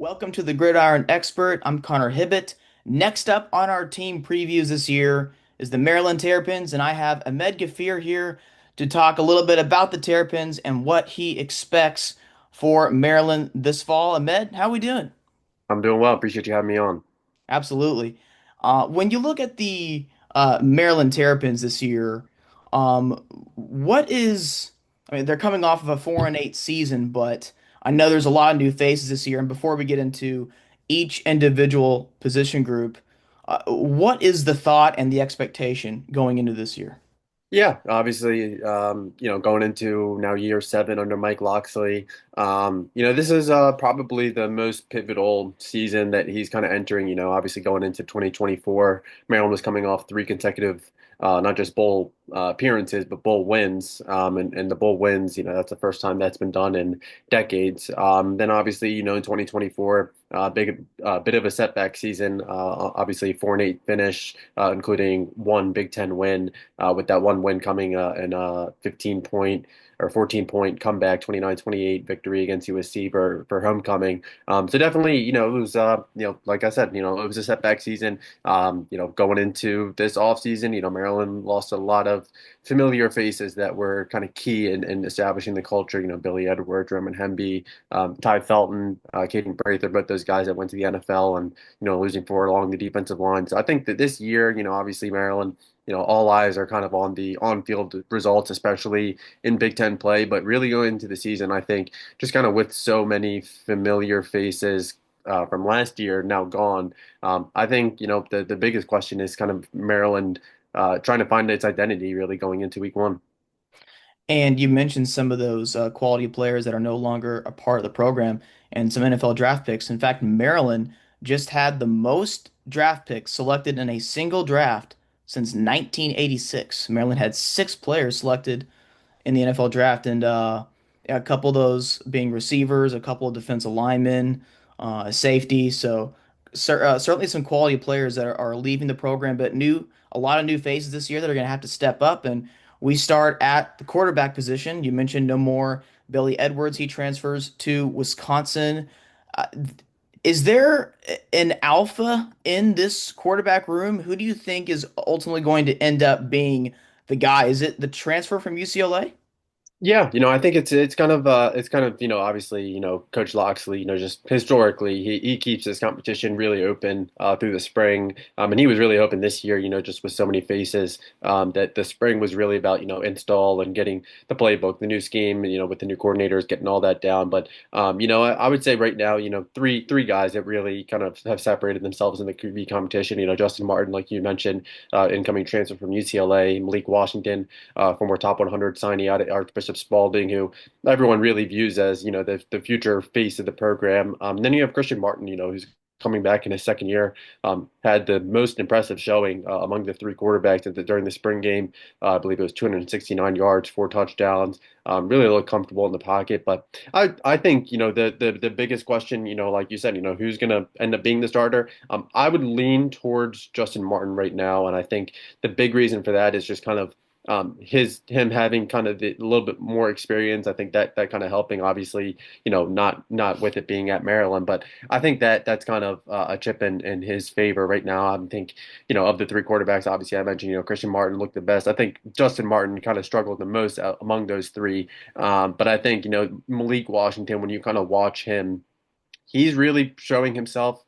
Welcome to the Gridiron Expert. I'm Connor Hibbett. Next up on our team previews this year is the Maryland Terrapins, and I have Ahmed Gafir here to talk a little bit about the Terrapins and what he expects for Maryland this fall. Ahmed, how we doing? I'm doing well. Appreciate you having me on. Absolutely. When you look at the Maryland Terrapins this year, what is, I mean, they're coming off of a 4-8 season, but I know there's a lot of new faces this year. And before we get into each individual position group, what is the thought and the expectation going into this year? Yeah, obviously, going into now year seven under Mike Locksley, this is probably the most pivotal season that he's kind of entering. Obviously going into 2024, Maryland was coming off three consecutive, not just bowl appearances, but bowl wins. And the bowl wins, that's the first time that's been done in decades. Then obviously, in 2024, bit of a setback season. Obviously, 4-8 finish, including one Big Ten win with that one win coming in a 15-point or 14-point comeback, 29-28 victory against USC for homecoming. So definitely, it was, like I said, it was a setback season. Going into this offseason, Maryland lost a lot of familiar faces that were kind of key in establishing the culture. Billy Edwards, Roman Hemby, Ty Felton, Caden Prather, both those guys that went to the NFL and, losing four along the defensive line. So I think that this year, obviously Maryland, all eyes are kind of on the on-field results, especially in Big Ten play. But really going into the season, I think just kind of with so many familiar faces from last year now gone, I think the biggest question is kind of Maryland trying to find its identity really going into week one. And you mentioned some of those quality players that are no longer a part of the program and some NFL draft picks. In fact, Maryland just had the most draft picks selected in a single draft since 1986. Maryland had six players selected in the NFL draft, and a couple of those being receivers, a couple of defensive linemen, safety. So certainly some quality players that are leaving the program, but a lot of new faces this year that are going to have to step up. And we start at the quarterback position. You mentioned no more Billy Edwards. He transfers to Wisconsin. Uh, is there an alpha in this quarterback room? Who do you think is ultimately going to end up being the guy? Is it the transfer from UCLA? Yeah, I think it's kind of, obviously, Coach Loxley, just historically he keeps his competition really open through the spring. And he was really hoping this year, just with so many faces, that the spring was really about, install and getting the playbook, the new scheme, with the new coordinators, getting all that down. But I would say right now, three guys that really kind of have separated themselves in the QB competition. Justin Martin, like you mentioned, incoming transfer from UCLA, Malik Washington, former top 100 signee out at Archbishop Spalding, who everyone really views as, the future face of the program. Then you have Christian Martin, who's coming back in his second year, had the most impressive showing among the three quarterbacks during the spring game. I believe it was 269 yards, four touchdowns. Really looked comfortable in the pocket. But I think, the biggest question, like you said, who's going to end up being the starter? I would lean towards Justin Martin right now. And I think the big reason for that is just kind of him having kind of a little bit more experience. I think that kind of helping, obviously, not with it being at Maryland, but I think that's kind of a chip in his favor right now. I think, of the three quarterbacks, obviously I mentioned, Christian Martin looked the best. I think Justin Martin kind of struggled the most among those three. But I think, Malik Washington, when you kind of watch him, he's really showing himself.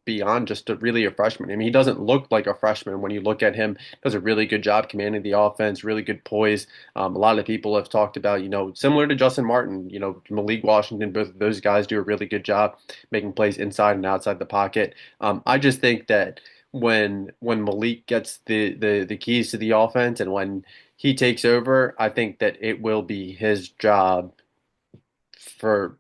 Beyond just really a freshman. I mean, he doesn't look like a freshman when you look at him. Does a really good job commanding the offense, really good poise. A lot of people have talked about, similar to Justin Martin, Malik Washington, both of those guys do a really good job making plays inside and outside the pocket. I just think that when Malik gets the keys to the offense and when he takes over, I think that it will be his job for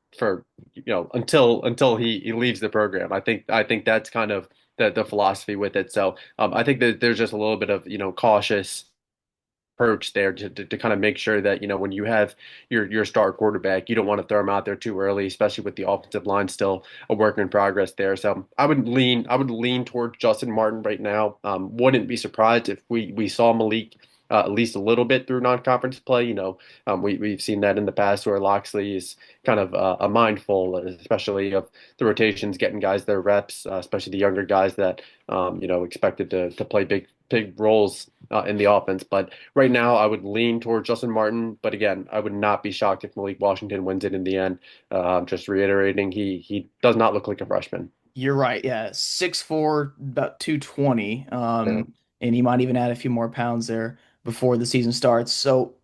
until he leaves the program. I think that's kind of the philosophy with it. So I think that there's just a little bit of cautious approach there to kind of make sure that when you have your star quarterback, you don't want to throw him out there too early, especially with the offensive line still a work in progress there. So I would lean towards Justin Martin right now. Wouldn't be surprised if we saw Malik at least a little bit through non-conference play. We've seen that in the past where Loxley is kind of a mindful, especially of the rotations, getting guys their reps, especially the younger guys that expected to play big roles in the offense. But right now, I would lean towards Justin Martin. But again, I would not be shocked if Malik Washington wins it in the end. Just reiterating, he does not look like a freshman. You're right. Yeah, 6'4", about 220. Yeah. And he might even add a few more pounds there before the season starts. So,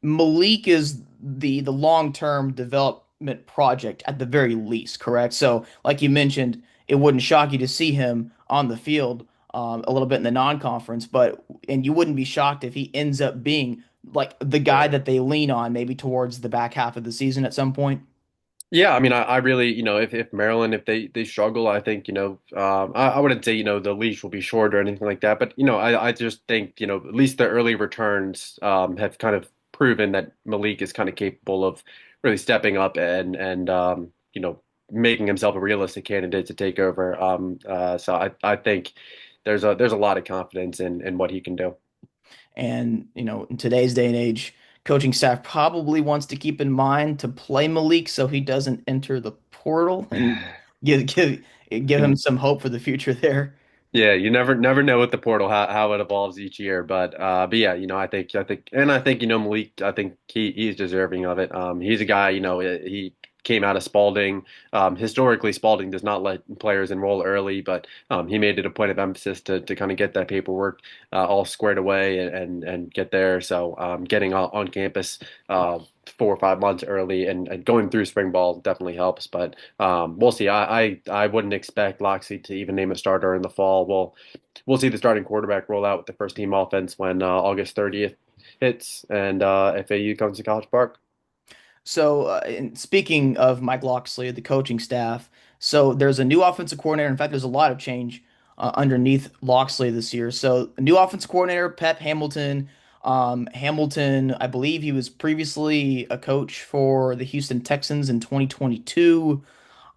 Malik is the long-term development project at the very least, correct? So, like you mentioned, it wouldn't shock you to see him on the field a little bit in the non-conference, and you wouldn't be shocked if he ends up being like the guy that they lean on maybe towards the back half of the season at some point. Yeah, I mean, I really, if Maryland, if they struggle, I think, I wouldn't say, the leash will be short or anything like that, but, I just think, at least the early returns have kind of proven that Malik is kind of capable of really stepping up and making himself a realistic candidate to take over. So I think there's a lot of confidence in what he can do. And, in today's day and age, coaching staff probably wants to keep in mind to play Malik so he doesn't enter the portal and give give give him some hope for the future there. Yeah, you never know with the portal how it evolves each year, but yeah, I think Malik, I think he's deserving of it. He's a guy, he came out of Spalding. Historically, Spalding does not let players enroll early, but he made it a point of emphasis to kind of get that paperwork all squared away and get there. So getting on campus 4 or 5 months early and going through spring ball definitely helps, but. We'll see. I wouldn't expect Loxley to even name a starter in the fall. We'll see the starting quarterback roll out with the first team offense when August 30th hits and FAU comes to College Park. So, and speaking of Mike Locksley, the coaching staff, so there's a new offensive coordinator. In fact, there's a lot of change underneath Locksley this year. So, a new offensive coordinator, Pep Hamilton. Hamilton, I believe he was previously a coach for the Houston Texans in 2022.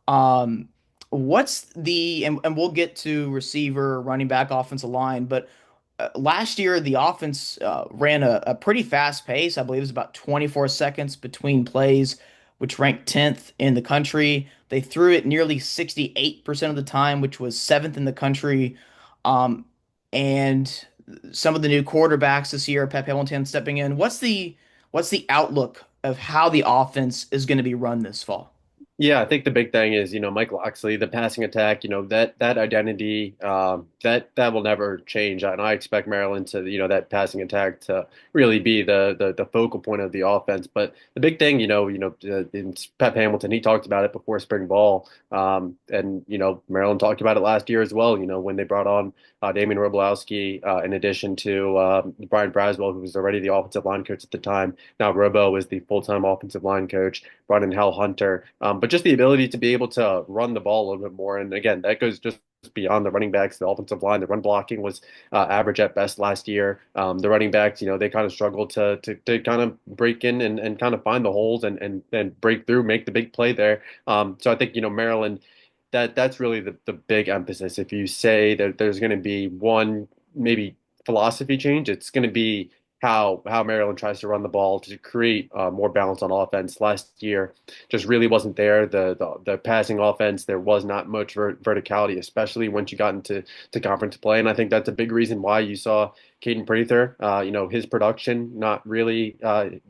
Um, and we'll get to receiver, running back, offensive line, but last year the offense ran a pretty fast pace. I believe it was about 24 seconds between plays, which ranked 10th in the country. They threw it nearly 68% of the time, which was seventh in the country. Um, and some of the new quarterbacks this year, Pep Hamilton stepping in. What's the outlook of how the offense is going to be run this fall? Yeah, I think the big thing is, Mike Locksley, the passing attack, that identity, that will never change. And I expect Maryland to, that passing attack to really be the focal point of the offense. But the big thing, in Pep Hamilton, he talked about it before spring ball. And Maryland talked about it last year as well, when they brought on Damian Robolowski, in addition to Brian Braswell, who was already the offensive line coach at the time. Now Robo is the full-time offensive line coach, brought in Hal Hunter. But just the ability to be able to run the ball a little bit more. And again, that goes just beyond the running backs, the offensive line. The run blocking was average at best last year. The running backs, they kind of struggled to kind of break in and kind of find the holes and break through, make the big play there. So I think, Maryland, that's really the big emphasis. If you say that there's going to be one maybe philosophy change, it's going to be how Maryland tries to run the ball to create more balance on offense. Last year just really wasn't there. The passing offense, there was not much verticality, especially once you got to conference play. And I think that's a big reason why you saw Caden Prather, his production not really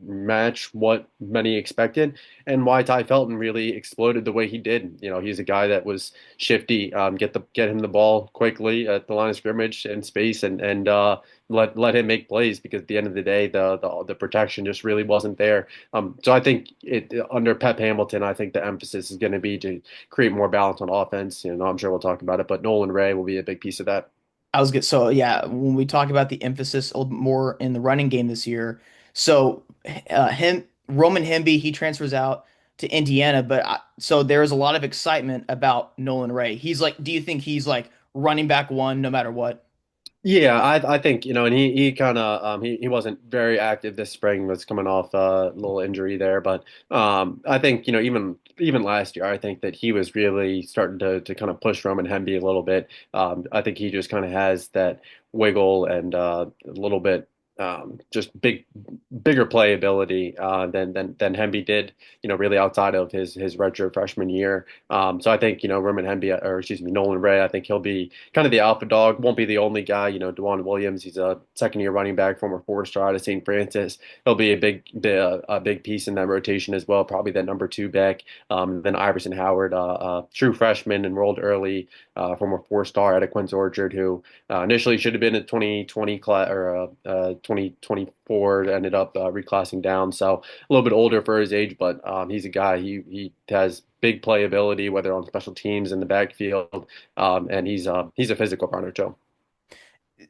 match what many expected, and why Ty Felton really exploded the way he did. He's a guy that was shifty, get him the ball quickly at the line of scrimmage and space, and let him make plays because at the end of the day, the protection just really wasn't there. So I think under Pep Hamilton, I think the emphasis is going to be to create more balance on offense. I'm sure we'll talk about it, but Nolan Ray will be a big piece of that. I was good. So yeah, when we talk about the emphasis a little bit more in the running game this year, so him Roman Hemby he transfers out to Indiana, so there is a lot of excitement about Nolan Ray. He's like, do you think he's like running back one no matter what? Yeah, I think, and he kind of he wasn't very active this spring, was coming off a little injury there, but I think, even last year, I think that he was really starting to kind of push Roman Hemby a little bit. I think he just kind of has that wiggle and a little bit just bigger playability than Hemby did, really outside of his redshirt freshman year. So I think, Roman Hemby, or excuse me, Nolan Ray, I think he'll be kind of the alpha dog. Won't be the only guy. Dewan Williams, he's a second year running back, former four-star out of St. Francis. He'll be a big piece in that rotation as well. Probably that number two back. Then Iverson Howard, true freshman, enrolled early, former four-star out of Quince Orchard, who initially should have been a 2020 class or 2024, ended up reclassing down. So a little bit older for his age, but he's a guy. He has big playability, whether on special teams in the backfield, and he's a physical runner too.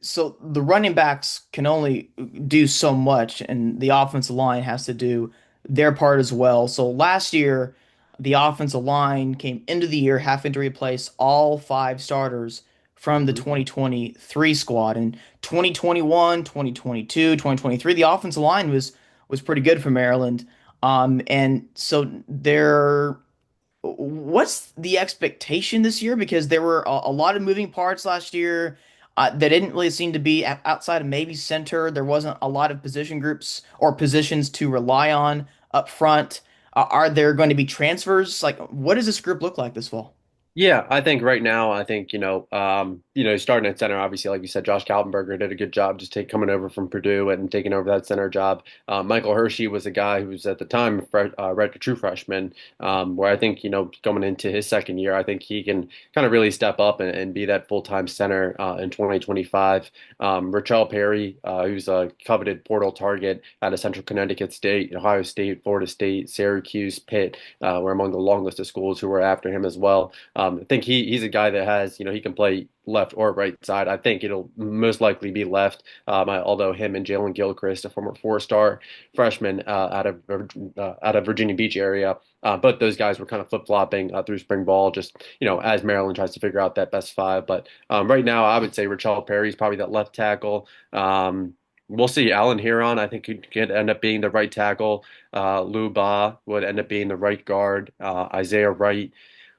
So the running backs can only do so much, and the offensive line has to do their part as well. So last year, the offensive line came into the year having to replace all five starters from the Mhm. 2023 squad. In 2021, 2022, 2023, the offensive line was pretty good for Maryland. And so they're what's the expectation this year? Because there were a lot of moving parts last year. That didn't really seem to be outside of maybe center. There wasn't a lot of position groups or positions to rely on up front. Are there going to be transfers? Like, what does this group look like this fall? Yeah, I think right now, I think, starting at center, obviously, like you said, Josh Kaltenberger did a good job just coming over from Purdue and taking over that center job. Michael Hershey was a guy who was at the time a true freshman, where I think, going into his second year, I think he can kind of really step up and be that full-time center in 2025. Richelle Perry, who's a coveted portal target out of Central Connecticut State, Ohio State, Florida State, Syracuse, Pitt, were among the long list of schools who were after him as well. I think he's a guy that has, he can play left or right side. I think it'll most likely be left, although him and Jalen Gilchrist, a former four-star freshman out of Virginia Beach area, but those guys were kind of flip-flopping through spring ball, just, as Maryland tries to figure out that best five. But right now, I would say Richelle Perry's probably that left tackle. We'll see. Alan Huron, I think, could end up being the right tackle. Lou Ba would end up being the right guard. Isaiah Wright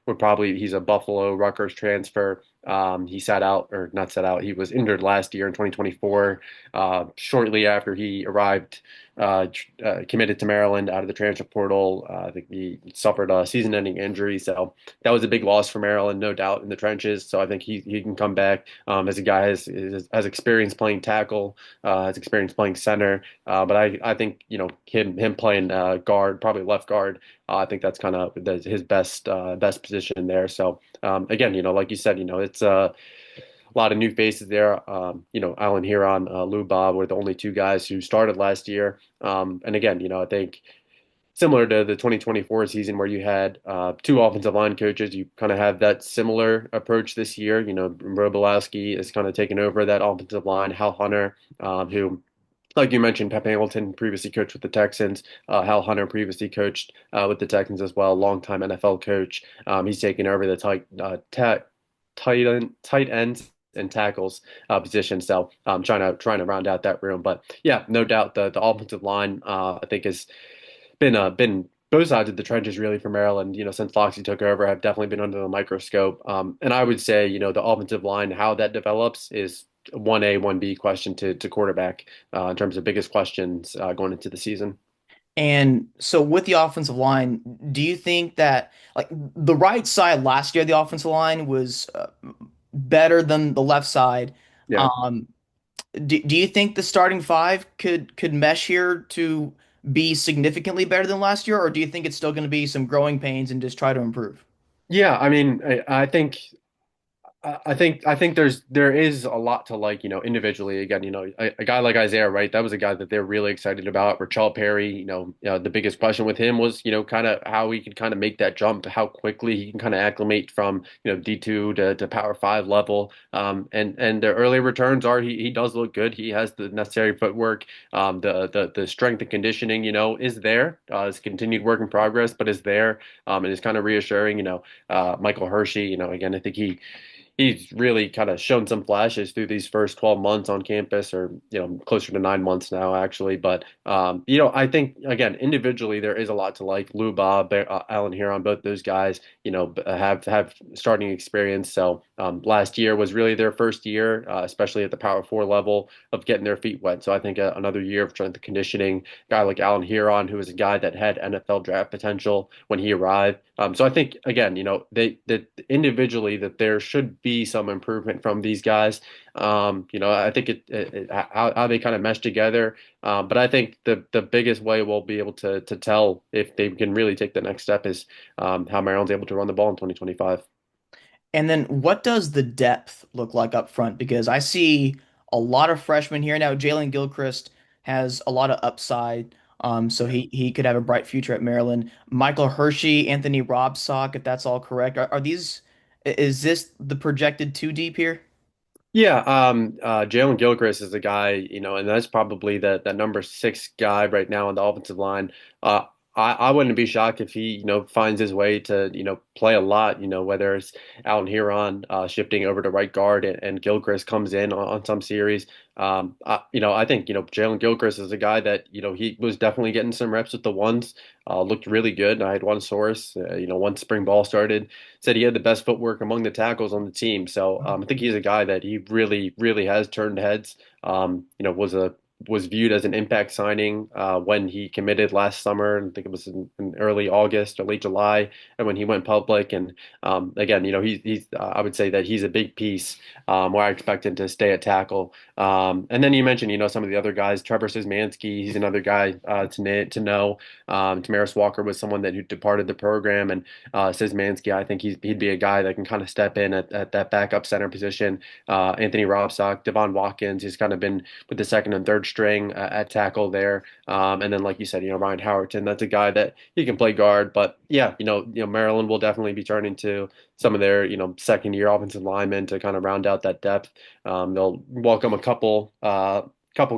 would probably he's a Buffalo Rutgers transfer. He sat out or not sat out. He was injured last year in 2024. Shortly after he arrived, committed to Maryland out of the transfer portal. I think he suffered a season-ending injury, so that was a big loss for Maryland, no doubt, in the trenches. So I think he can come back as a guy has experience playing tackle, has experience playing center. But I think him playing guard, probably left guard. I think that's kind of his best position there. So again, like you said, it's a lot of new faces there. Alan Huron, Lou Bob were the only two guys who started last year. And again, I think similar to the 2024 season where you had two offensive line coaches, you kind of have that similar approach this year. Robolowski is kind of taking over that offensive line. Hal Hunter, who like you mentioned, Pep Hamilton previously coached with the Texans. Hal Hunter previously coached with the Texans as well, longtime NFL coach. He's taken over the tight ends and tackles position. So trying to round out that room. But yeah, no doubt the offensive line I think has been both sides of the trenches really for Maryland. Since Foxy took over, have definitely been under the microscope. And I would say the offensive line, how that develops is 1A, 1B question to quarterback in terms of biggest questions going into the season. And so with the offensive line, do you think that like the right side last year, the offensive line was better than the left side? Yeah. Um, do you think the starting five could mesh here to be significantly better than last year, or do you think it's still going to be some growing pains and just try to improve? Yeah, I mean, I think there is a lot to like, individually. Again, a guy like Isaiah Wright, that was a guy that they're really excited about. Rachel Perry, the biggest question with him was, kind of how he could kind of make that jump, how quickly he can kind of acclimate from, D2 to Power 5 level. And the early returns are he does look good. He has the necessary footwork. The strength and conditioning, is there. It's continued work in progress, but is there. And it's kind of reassuring, Michael Hershey, again, I think he's really kind of shown some flashes through these first 12 months on campus, or closer to 9 months now actually. But I think again individually there is a lot to like. Lou Bob, Alan Huron, both those guys have starting experience. So Last year was really their first year, especially at the Power Four level, of getting their feet wet. So I think another year of strength and conditioning. Guy like Alan Huron, who was a guy that had NFL draft potential when he arrived. So I think again, they that individually that there should be some improvement from these guys. I think how they kind of mesh together. But I think the biggest way we'll be able to tell if they can really take the next step is how Maryland's able to run the ball in 2025. And then what does the depth look like up front? Because I see a lot of freshmen here now. Jalen Gilchrist has a lot of upside. So he could have a bright future at Maryland. Michael Hershey, Anthony Robsock, if that's all correct. Are these, is this the projected two deep here? Yeah, Jalen Gilchrist is a guy, and that's probably that number six guy right now on the offensive line. Uh, I wouldn't be shocked if he, finds his way to, play a lot, whether it's Alan Huron shifting over to right guard and Gilchrist comes in on some series. I think, Jalen Gilchrist is a guy that, he was definitely getting some reps with the ones, looked really good. I had one source, once spring ball started, said he had the best footwork among the tackles on the team. So I think he's a guy that he really, really has turned heads. Was viewed as an impact signing when he committed last summer, and I think it was in early August or late July, and when he went public. And again, he's I would say that he's a big piece where I expect him to stay at tackle. And then you mentioned, some of the other guys, Trevor Szymanski, he's another guy to know. Tamaris Walker was someone that who departed the program, and Szymanski, I think he'd be a guy that can kind of step in at that backup center position. Anthony Robsock, Devon Watkins, he's kind of been with the second and third string at tackle there. And then, like you said, Ryan Howerton, that's a guy that he can play guard. But yeah, Maryland will definitely be turning to some of their, second year offensive linemen to kind of round out that depth. They'll welcome a couple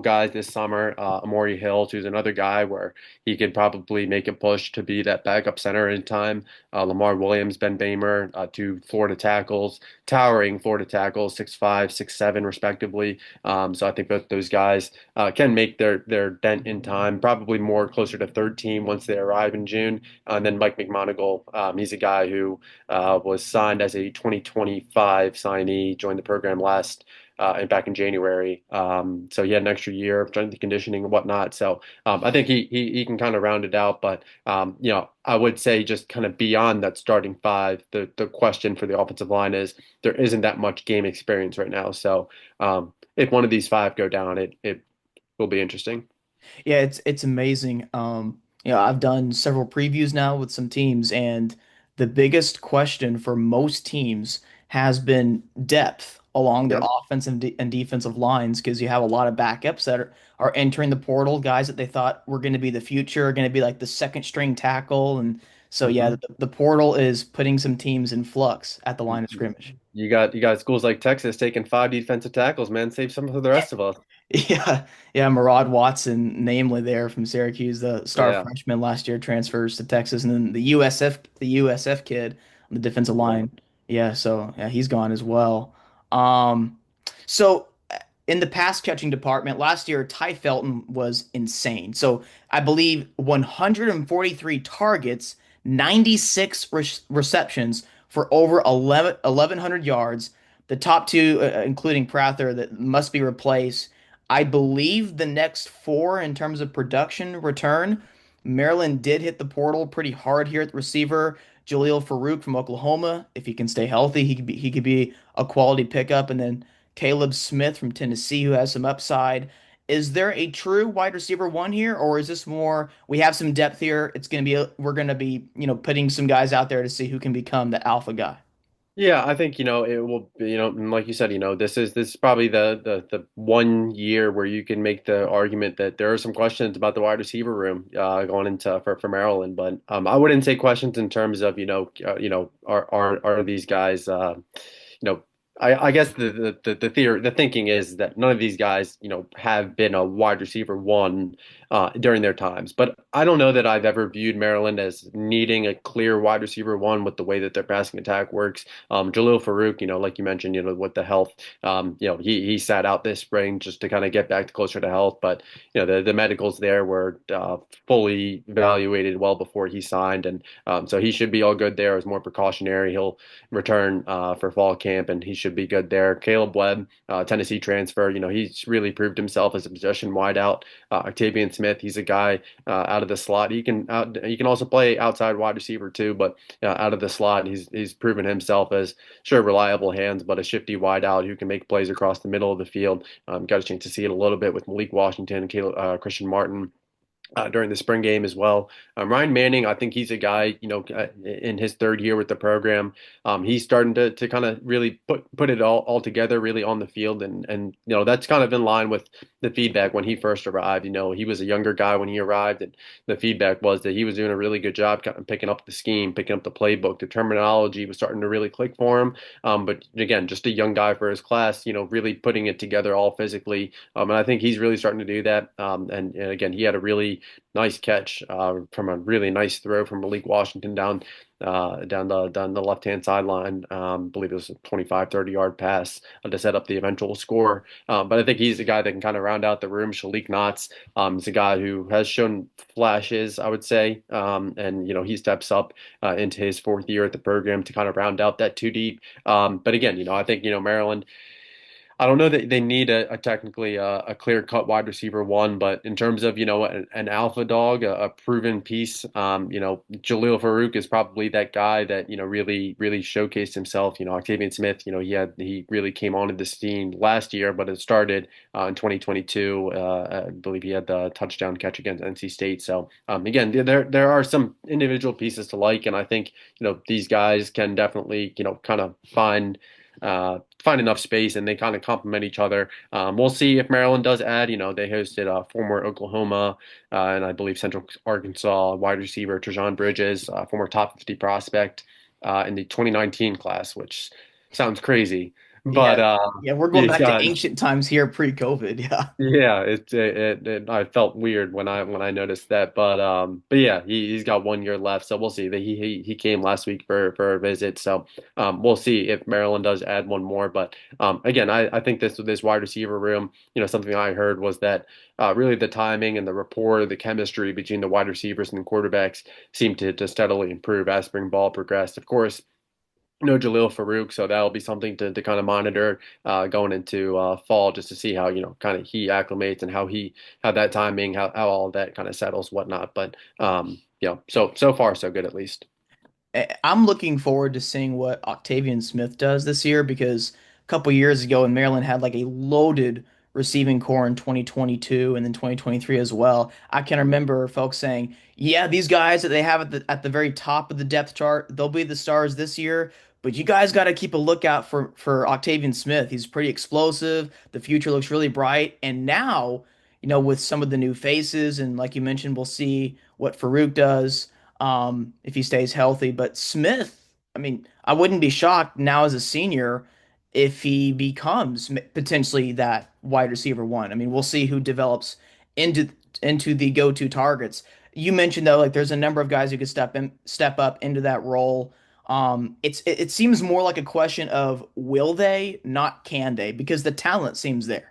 guys this summer. Amori Hills, who's another guy where he could probably make a push to be that backup center in time. Lamar Williams, Ben Bamer, two Florida tackles, towering Florida tackles, 6'5", 6'7", respectively. So I think both those guys can make their dent in time, probably more closer to third team once they arrive in June. And then Mike McMonigal, he's a guy who was signed as a 2025 signee, joined the program last and back in January. So he had an extra year of strength and conditioning and whatnot. So I think he can kind of round it out. But I would say just kind of beyond that starting five, the question for the offensive line is there isn't that much game experience right now. So if one of these five go down, it will be interesting. Yeah, it's amazing. I've done several previews now with some teams, and the biggest question for most teams has been depth along their Yep. offensive and defensive lines because you have a lot of backups that are entering the portal, guys that they thought were going to be the future, are going to be like the second string tackle, and so yeah, hmm the portal is putting some teams in flux at the line of scrimmage. You got schools like Texas taking five defensive tackles, man. Save some for the rest of us. Yeah, yeah, Murad Watson, namely there from Syracuse, the star Yeah. freshman last year transfers to Texas, and then the USF kid on the defensive Yeah. line. Yeah, so yeah, he's gone as well. Um, so in the pass catching department last year, Ty Felton was insane. So I believe 143 targets, 96 receptions for over 1,100 yards. The top two, including Prather, that must be replaced. I believe the next four in terms of production return. Maryland did hit the portal pretty hard here at the receiver. Jaleel Farouk from Oklahoma, if he can stay healthy, he could be a quality pickup. And then Caleb Smith from Tennessee, who has some upside. Is there a true wide receiver one here, or is this more we have some depth here? We're gonna be putting some guys out there to see who can become the alpha guy. Yeah, I think, it will, and like you said, this is probably the 1 year where you can make the argument that there are some questions about the wide receiver room going into for Maryland, but I wouldn't say questions in terms of, are these guys, you know, I guess the thinking is that none of these guys, have been a wide receiver one during their times. But I don't know that I've ever viewed Maryland as needing a clear wide receiver one with the way that their passing attack works. Jalil Farouk, like you mentioned, with the health, he sat out this spring just to kind of get back to closer to health. But the medicals there were fully evaluated well before he signed, and so he should be all good there. It was more precautionary. He'll return for fall camp, and he should be good there. Caleb Webb, Tennessee transfer, he's really proved himself as a possession wideout. Octavian Smith, he's a guy out of the slot. He can also play outside wide receiver too, but out of the slot, he's proven himself as sure reliable hands, but a shifty wideout who can make plays across the middle of the field. Got a chance to see it a little bit with Malik Washington and Christian Martin during the spring game as well. Ryan Manning, I think he's a guy, in his third year with the program. He's starting to kind of really put it all together really on the field. And that's kind of in line with the feedback when he first arrived. He was a younger guy when he arrived, and the feedback was that he was doing a really good job kind of picking up the scheme, picking up the playbook. The terminology was starting to really click for him. But again, just a young guy for his class, really putting it together all physically. And I think he's really starting to do that. And again, he had a really nice catch from a really nice throw from Malik Washington down the left-hand sideline. I believe it was a 25, 30-yard pass to set up the eventual score. But I think he's a guy that can kind of round out the room. Shalik Knott's is a guy who has shown flashes, I would say. And he steps up into his fourth year at the program to kind of round out that two deep. But again, I think Maryland. I don't know that they need a technically a clear-cut wide receiver one, but in terms of an alpha dog, a proven piece, Jalil Farouk is probably that guy that really showcased himself. Octavian Smith, he really came onto the scene last year, but it started in 2022. I believe he had the touchdown catch against NC State. So again, there are some individual pieces to like, and I think these guys can definitely kind of find enough space, and they kind of complement each other. We'll see if Maryland does add. They hosted former Oklahoma and I believe Central Arkansas wide receiver Trajan Bridges, former top 50 prospect in the 2019 class, which sounds crazy, but Yeah, yeah, we're going he's back to got ancient times here, pre-COVID. Yeah. yeah, I felt weird when I noticed that, but yeah, he's got 1 year left, so we'll see. That he came last week for a visit, so we'll see if Maryland does add one more. But again, I think this wide receiver room, something I heard was that really the timing and the rapport, the chemistry between the wide receivers and the quarterbacks seemed to steadily improve as spring ball progressed. Of course, no Jalil Farouk, so that'll be something to kind of monitor going into fall, just to see how kind of he acclimates and how that timing, how all of that kind of settles, whatnot. But so far so good at least. I'm looking forward to seeing what Octavian Smith does this year because a couple years ago in Maryland had like a loaded receiving core in 2022 and then 2023 as well. I can remember folks saying, "Yeah, these guys that they have at the very top of the depth chart, they'll be the stars this year, but you guys got to keep a lookout for Octavian Smith. He's pretty explosive. The future looks really bright." And now, with some of the new faces and like you mentioned, we'll see what Farouk does if he stays healthy. But Smith, I mean, I wouldn't be shocked now as a senior if he becomes potentially that wide receiver one. I mean, we'll see who develops into into the go-to targets. You mentioned though, like there's a number of guys who could step up into that role. It seems more like a question of will they, not can they, because the talent seems there.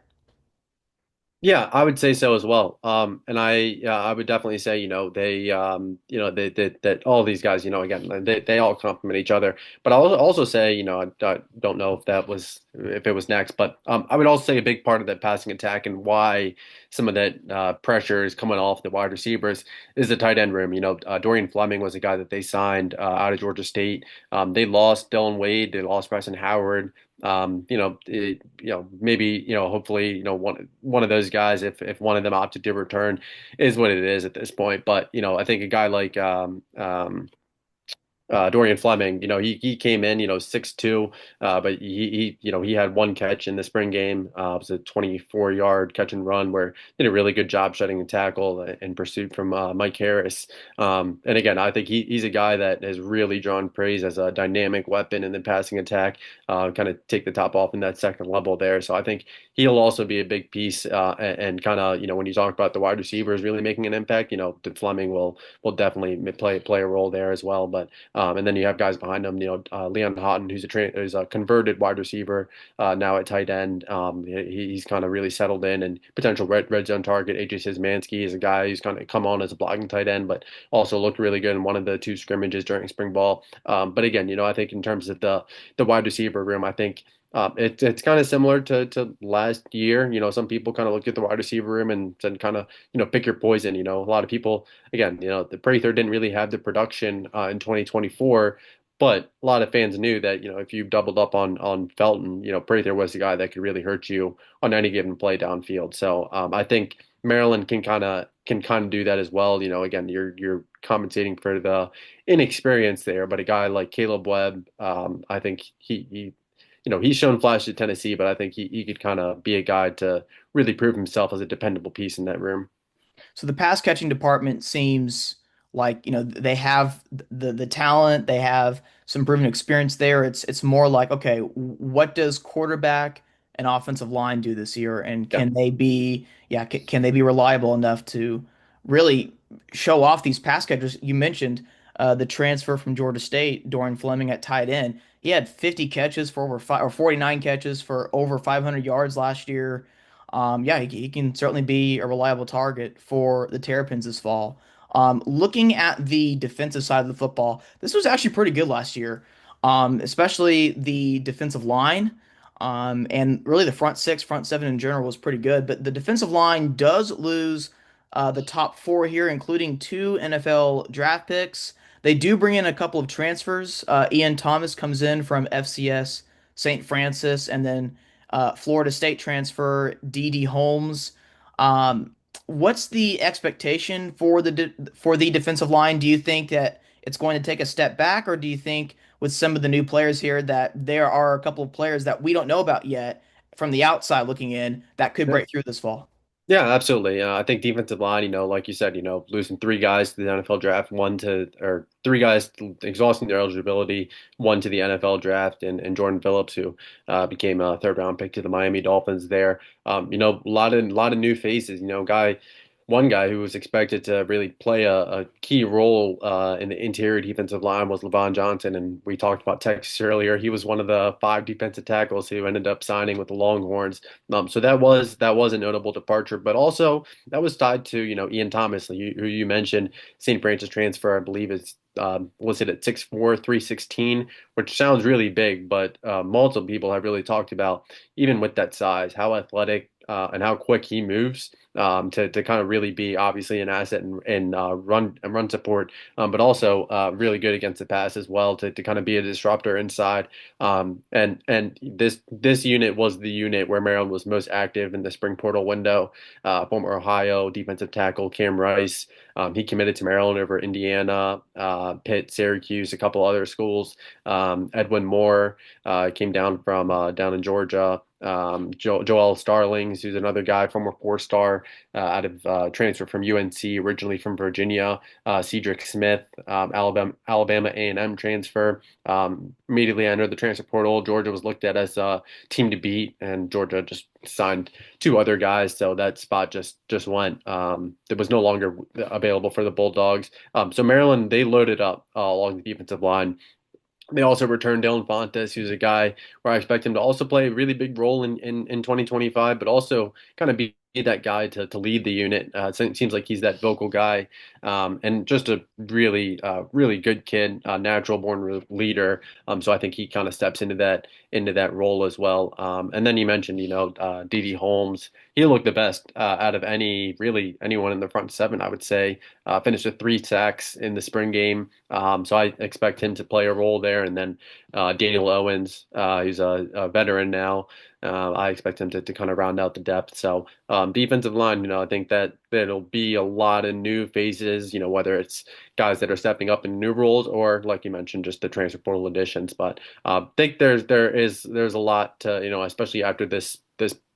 Yeah, I would say so as well. And I would definitely say, that all these guys, again, they all complement each other. But I'll also say, I don't know if it was next, but I would also say a big part of that passing attack and why some of that pressure is coming off the wide receivers is the tight end room. Dorian Fleming was a guy that they signed out of Georgia State. They lost Dylan Wade, they lost Preston Howard. Maybe, hopefully, one of those guys, if one of them opted to return, is what it is at this point. But I think a guy like Dorian Fleming, he came in, 6'2", but he had one catch in the spring game. It was a 24-yard catch and run where he did a really good job shutting a tackle in pursuit from Mike Harris. And again, I think he's a guy that has really drawn praise as a dynamic weapon in the passing attack, kind of take the top off in that second level there. So I think he'll also be a big piece, and kind of, when you talk about the wide receivers really making an impact, Fleming will definitely play a role there as well. But and then you have guys behind him, Leon Houghton, who's a converted wide receiver now at tight end. He's kind of really settled in and potential red zone target. AJ Szymanski is a guy who's kind of come on as a blocking tight end, but also looked really good in one of the two scrimmages during spring ball. But again, I think in terms of the wide receiver room, I think it's kind of similar to last year. Some people kind of looked at the wide receiver room and said, kind of, pick your poison. A lot of people, again, the Prather didn't really have the production in 2024, but a lot of fans knew that, if you doubled up on Felton, Prather was the guy that could really hurt you on any given play downfield. So I think Maryland can kind of do that as well. Again, you're compensating for the inexperience there, but a guy like Caleb Webb, I think he's shown flashes at Tennessee, but I think he could kind of be a guy to really prove himself as a dependable piece in that room. So the pass catching department seems like, they have the talent, they have some proven experience there. It's more like, okay, what does quarterback and offensive line do this year? And Yeah. can they be reliable enough to really show off these pass catchers? You mentioned the transfer from Georgia State, Dorian Fleming at tight end. He had 50 catches for over five or 49 catches for over 500 yards last year. Yeah, he can certainly be a reliable target for the Terrapins this fall. Looking at the defensive side of the football, this was actually pretty good last year, especially the defensive line. And really the front six, front seven in general was pretty good. But the defensive line does lose the top four here, including two NFL draft picks. They do bring in a couple of transfers. Ian Thomas comes in from FCS St. Francis, and then Florida State transfer, D.D. Holmes. What's the expectation for the defensive line? Do you think that it's going to take a step back, or do you think with some of the new players here that there are a couple of players that we don't know about yet from the outside looking in that could break through this fall? Yeah, absolutely. I think defensive line, like you said, losing three guys to the NFL draft, or three guys exhausting their eligibility, one to the NFL draft, and Jordan Phillips, who became a third round pick to the Miami Dolphins there. A lot of new faces, one guy who was expected to really play a key role in the interior defensive line was Levon Johnson, and we talked about Texas earlier. He was one of the five defensive tackles who ended up signing with the Longhorns. So that was a notable departure, but also that was tied to Ian Thomas, who you mentioned, St. Francis transfer. I believe is listed at 6'4", 316, which sounds really big, but multiple people have really talked about, even with that size, how athletic and how quick he moves, to kind of really be obviously an asset in run support, but also really good against the pass as well, to kind of be a disruptor inside. And this unit was the unit where Maryland was most active in the spring portal window. Former Ohio defensive tackle Cam Rice, he committed to Maryland over Indiana, Pitt, Syracuse, a couple other schools. Edwin Moore came down from down in Georgia. Joel Starlings, who's another guy, former four-star out of transfer from UNC, originally from Virginia. Cedric Smith, Alabama A&M transfer. Immediately entered the transfer portal. Georgia was looked at as a team to beat, and Georgia just signed two other guys, so that spot just went. It was no longer available for the Bulldogs. So Maryland, they loaded up along the defensive line. They also returned Dylan Fontes, who's a guy where I expect him to also play a really big role in 2025, but also kind of be that guy to lead the unit. It seems like he's that vocal guy, and just a really good kid, natural born leader. So I think he kind of steps into that role as well. And then you mentioned, D.D. Holmes. he looked the best out of anyone in the front seven, I would say. Finished with 3 sacks in the spring game. So I expect him to play a role there. And then Daniel Owens, who's a veteran now. I expect him to kind of round out the depth. So defensive line, I think that there'll be a lot of new faces, whether it's guys that are stepping up in new roles or, like you mentioned, just the transfer portal additions. But think there's a lot to, especially after this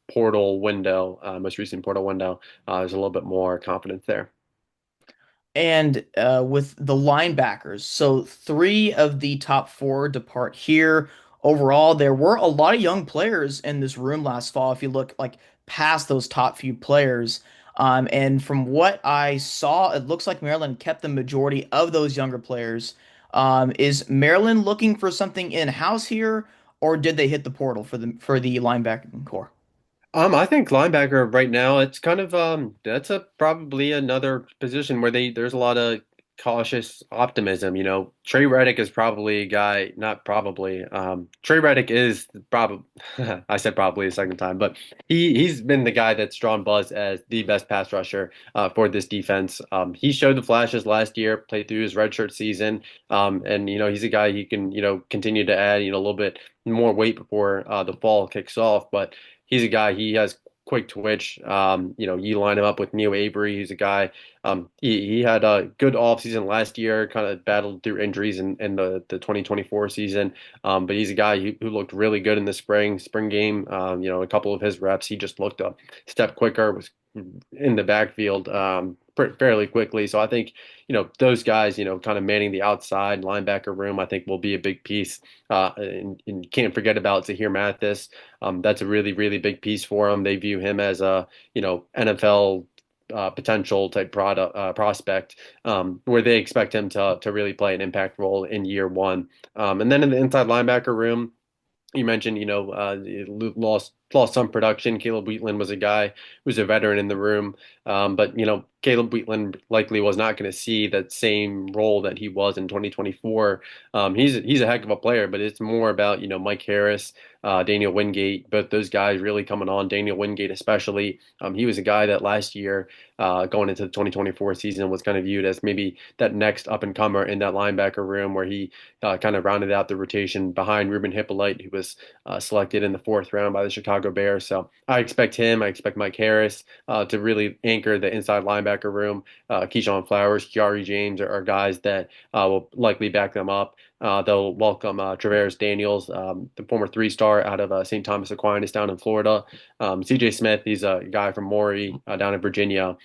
portal window, most recent portal window, there's a little bit more confidence there. And with the linebackers, so three of the top four depart here. Overall, there were a lot of young players in this room last fall. If you look like past those top few players, and from what I saw, it looks like Maryland kept the majority of those younger players. Is Maryland looking for something in-house here, or did they hit the portal for the linebacking core? I think linebacker right now, it's kind of that's a probably another position where there's a lot of cautious optimism. Trey Reddick is probably a guy, not probably. Trey Reddick is probably I said probably a second time, but he's been the guy that's drawn buzz as the best pass rusher for this defense. He showed the flashes last year, played through his redshirt season, and he's a guy you can continue to add a little bit more weight before the fall kicks off, but. He's a guy, he has quick twitch. You line him up with Neil Avery, who's a guy. He had a good offseason last year, kind of battled through injuries in the 2024 season. But he's a guy who looked really good in the spring game. A couple of his reps, he just looked a step quicker, was in the backfield fairly quickly. So I think, those guys, kind of manning the outside linebacker room, I think will be a big piece. And can't forget about Zahir Mathis. That's a really, really big piece for them. They view him as a, NFL potential type prospect, where they expect him to really play an impact role in year one. And then in the inside linebacker room, you mentioned, lost some production. Caleb Wheatland was a guy who was a veteran in the room, but Caleb Wheatland likely was not going to see that same role that he was in 2024. He's a heck of a player, but it's more about Mike Harris, Daniel Wingate, both those guys really coming on. Daniel Wingate especially, he was a guy that last year, going into the 2024 season, was kind of viewed as maybe that next up and comer in that linebacker room, where he kind of rounded out the rotation behind Ruben Hippolyte, who was selected in the fourth round by the Chicago Bears. So I expect him. I expect Mike Harris to really anchor the inside linebacker room. Keyshawn Flowers, Jari James are guys that will likely back them up. They'll welcome Travaris Daniels, the former three-star out of St. Thomas Aquinas down in Florida. CJ Smith, he's a guy from Maury down in Virginia.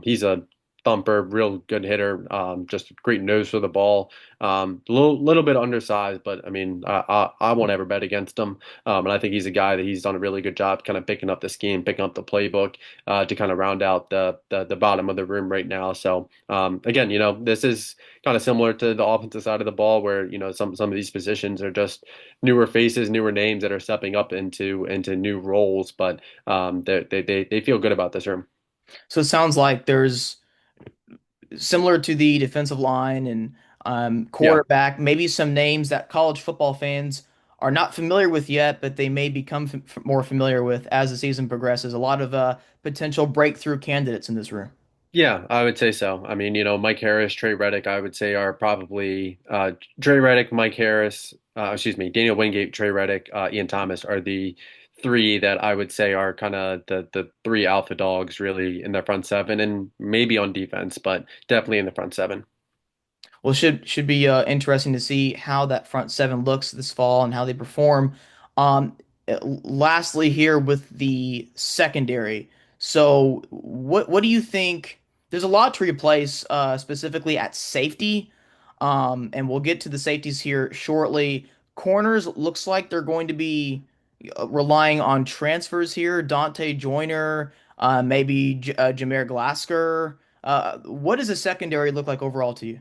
He's a thumper, real good hitter, just a great nose for the ball. Little bit undersized, but I mean, I won't ever bet against him. And I think he's a guy that he's done a really good job kind of picking up the scheme, picking up the playbook to kind of round out the bottom of the room right now. So again, this is kind of similar to the offensive side of the ball, where some of these positions are just newer faces, newer names that are stepping up into new roles, but they feel good about this room. So it sounds like there's similar to the defensive line and Yeah. quarterback, maybe some names that college football fans are not familiar with yet, but they may become more familiar with as the season progresses. A lot of potential breakthrough candidates in this room. Yeah, I would say so. I mean, Mike Harris, Trey Reddick, I would say are probably Trey Reddick, Mike Harris, excuse me, Daniel Wingate, Trey Reddick, Ian Thomas are the three that I would say are kind of the three alpha dogs really in the front seven and maybe on defense, but definitely in the front seven. Well, should be interesting to see how that front seven looks this fall and how they perform. Lastly, here with the secondary. So, what do you think? There's a lot to replace, specifically at safety, and we'll get to the safeties here shortly. Corners looks like they're going to be relying on transfers here. Dante Joyner, maybe Jameer Glasker. What does the secondary look like overall to you?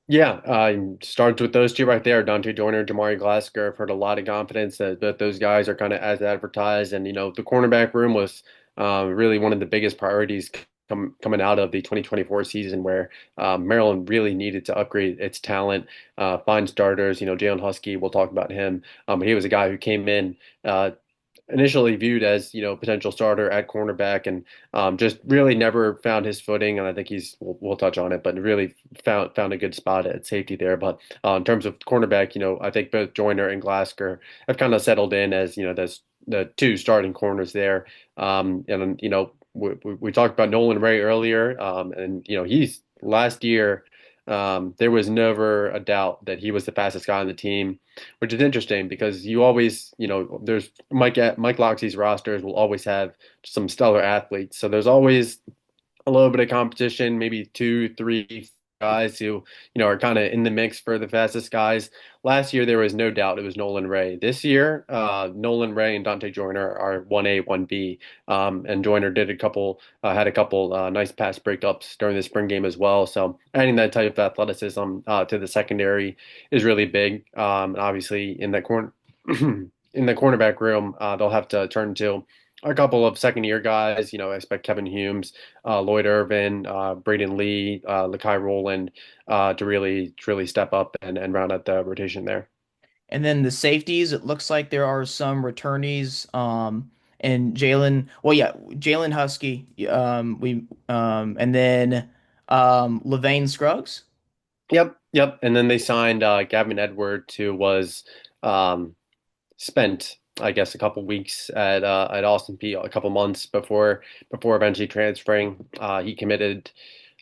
Yeah, starts with those two right there, Dante Joyner, Jamari Glasgow. I've heard a lot of confidence that those guys are kind of as advertised, and the cornerback room was really one of the biggest priorities coming out of the 2024 season, where Maryland really needed to upgrade its talent, find starters. Jalen Husky, we'll talk about him. He was a guy who came in. initially viewed as, potential starter at cornerback and just really never found his footing. And I think we'll touch on it, but really found a good spot at safety there. But in terms of cornerback, I think both Joyner and Glasgow have kind of settled in as, the two starting corners there. And, we talked about Nolan Ray earlier, and, he's last year. There was never a doubt that he was the fastest guy on the team, which is interesting because you always, there's Mike Locksley's rosters will always have some stellar athletes. So there's always a little bit of competition, maybe two, three guys who, are kind of in the mix for the fastest guys. Last year, there was no doubt it was Nolan Ray. This year, Nolan Ray and Dante Joyner are 1A, 1B. And Joyner had a couple nice pass breakups during the spring game as well. So adding that type of athleticism to the secondary is really big. And obviously, in that corner, in the cornerback room, they'll have to turn to a couple of second year guys. I expect Kevin Humes, Lloyd Irvin, Braden Lee, Lakai Rowland to really step up and round out the rotation there. And then the safeties, it looks like there are some returnees. And Jalen, well, yeah, Jalen Husky. And then Levain Scruggs. Yep, yep. And then they signed Gavin Edwards, who was um, spent, I guess, a couple weeks at Austin Peay, a couple months before eventually transferring. He committed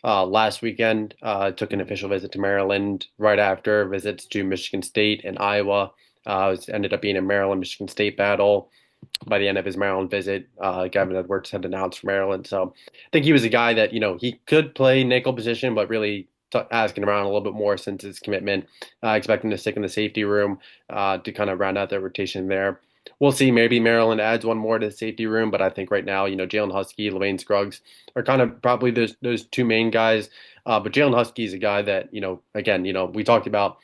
last weekend. Took an official visit to Maryland right after visits to Michigan State and Iowa. Ended up being a Maryland Michigan State battle. By the end of his Maryland visit, Gavin Edwards had announced for Maryland. So I think he was a guy that, he could play nickel position, but really asking around a little bit more since his commitment. Expecting to stick in the safety room to kind of round out their rotation there. We'll see. Maybe Maryland adds one more to the safety room, but I think right now, Jalen Husky, Levain Scruggs are kind of probably those two main guys. But Jalen Husky is a guy that, again, we talked about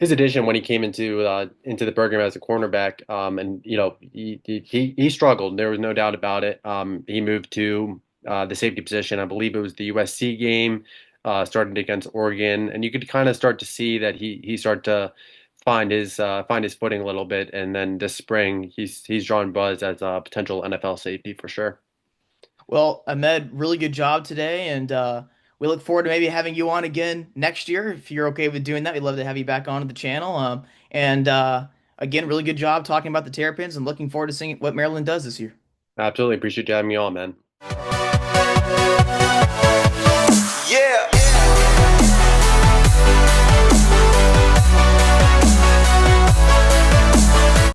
his addition when he came into the program as a cornerback, and he struggled. There was no doubt about it. He moved to the safety position. I believe it was the USC game, started against Oregon, and you could kind of start to see that he started to find his footing a little bit. And then this spring, he's drawn buzz as a potential NFL safety for sure. Well, Ahmed, really good job today, and we look forward to maybe having you on again next year if you're okay with doing that. We'd love to have you back on the channel. And again, really good job talking about the Terrapins, and looking forward to seeing what Maryland does this year. Absolutely appreciate you having me on, man.